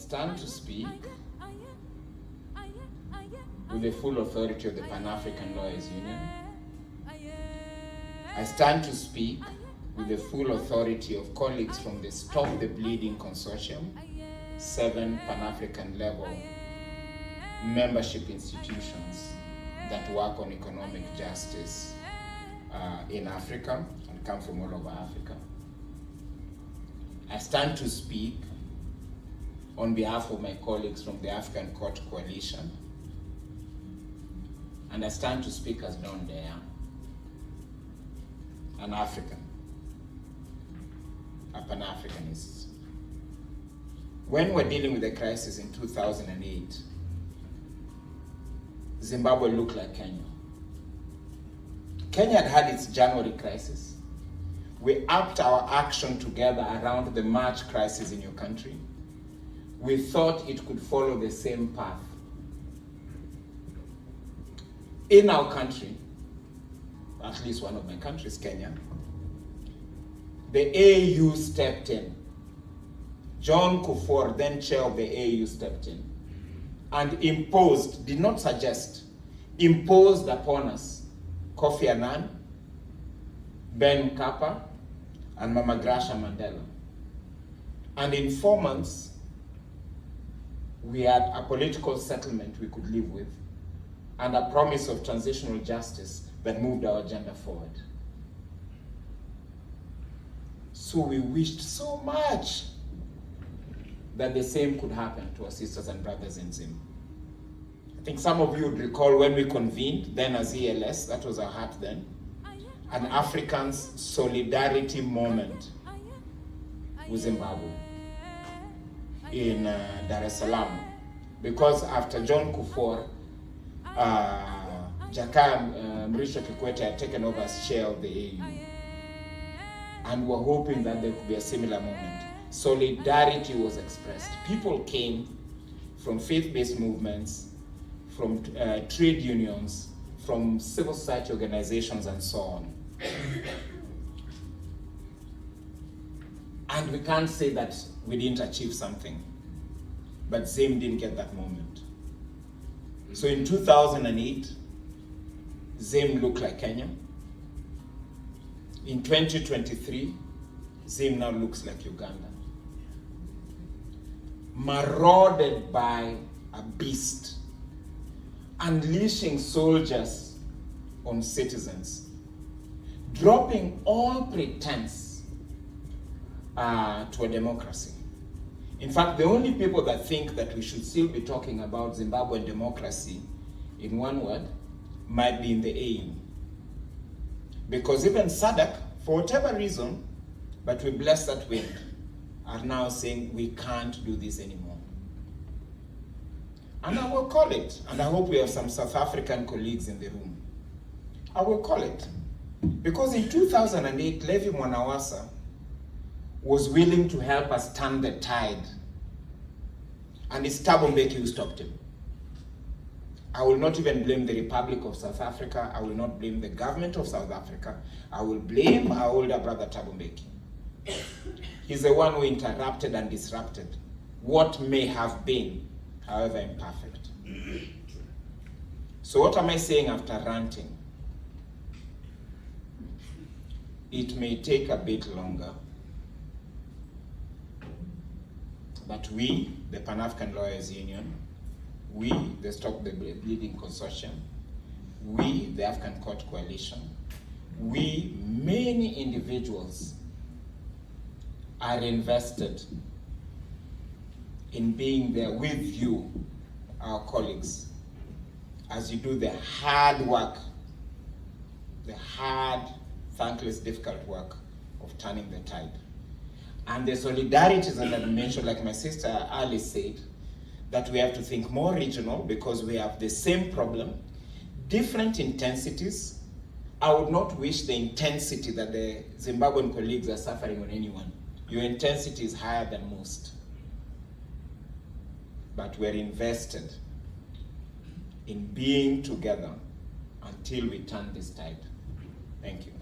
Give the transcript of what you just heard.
stand to speak with the full authority of the Pan-African Lawyers Union. I stand to speak with the full authority of colleagues from the Stop the Bleeding Consortium, 7 Pan-African level membership institutions that work on economic justice in Africa and come from all over Africa. I stand to speak on behalf of my colleagues from the African Court Coalition, and I stand to speak as Don Dea, an African, a Pan-Africanist. When we're dealing with the crisis in 2008, Zimbabwe looked like Kenya. Kenya had had its January crisis. We upped our action together around the March crisis in your country. We thought it could follow the same path. In our country, at least one of my countries, Kenya, the AU stepped in. John Kufuor, then chair of the AU, stepped in and imposed, did not suggest, imposed upon us Kofi Annan, Ben Mkapa, and Mama Graça Mandela. And in 4 months, we had a political settlement we could live with and a promise of transitional justice that moved our agenda forward. So we wished so much that the same could happen to our sisters and brothers in Zim. I think some of you would recall when we convened, then as ELS, that was our heart then, an Africans solidarity moment with Zimbabwe in Dar es Salaam. Because after John Kufuor, Jakaya Mrisho Kikwete had taken over as chair of the AU. And we're hoping that there could be a similar moment. Solidarity was expressed. People came from faith-based movements, from trade unions, from civil society organizations, and so on. And we can't say that we didn't achieve something, but Zim didn't get that moment. So in 2008, Zim looked like Kenya. In 2023, Zim now looks like Uganda. Marauded by a beast, unleashing soldiers on citizens, dropping all pretense to a democracy. In fact, the only people that think that we should still be talking about Zimbabwean democracy in one word might be in the AU. Because even SADC, for whatever reason, but we bless that wind, are now saying we can't do this anymore. And I will call it, and I hope we have some South African colleagues in the room. I will call it. Because in 2008, Levi Mwanawasa was willing to help us turn the tide. And it's Thabo Mbeki who stopped him. I will not even blame the Republic of South Africa. I will not blame the government of South Africa. I will blame our older brother Thabo Mbeki. He's the one who interrupted and disrupted what may have been, however imperfect. So what am I saying after ranting? It may take a bit longer, but we, the Pan-African Lawyers Union, we, the Stop the Bleeding Consortium, we, the African Court Coalition, we, many individuals, are invested in being there with you, our colleagues, as you do the hard work, the hard, thankless, difficult work of turning the tide. And the solidarities that I mentioned, like my sister Ali said, that we have to think more regional because we have the same problem, different intensities. I would not wish the intensity that the Zimbabwean colleagues are suffering on anyone. Your intensity is higher than most. But we're invested in being together until we turn this tide. Thank you.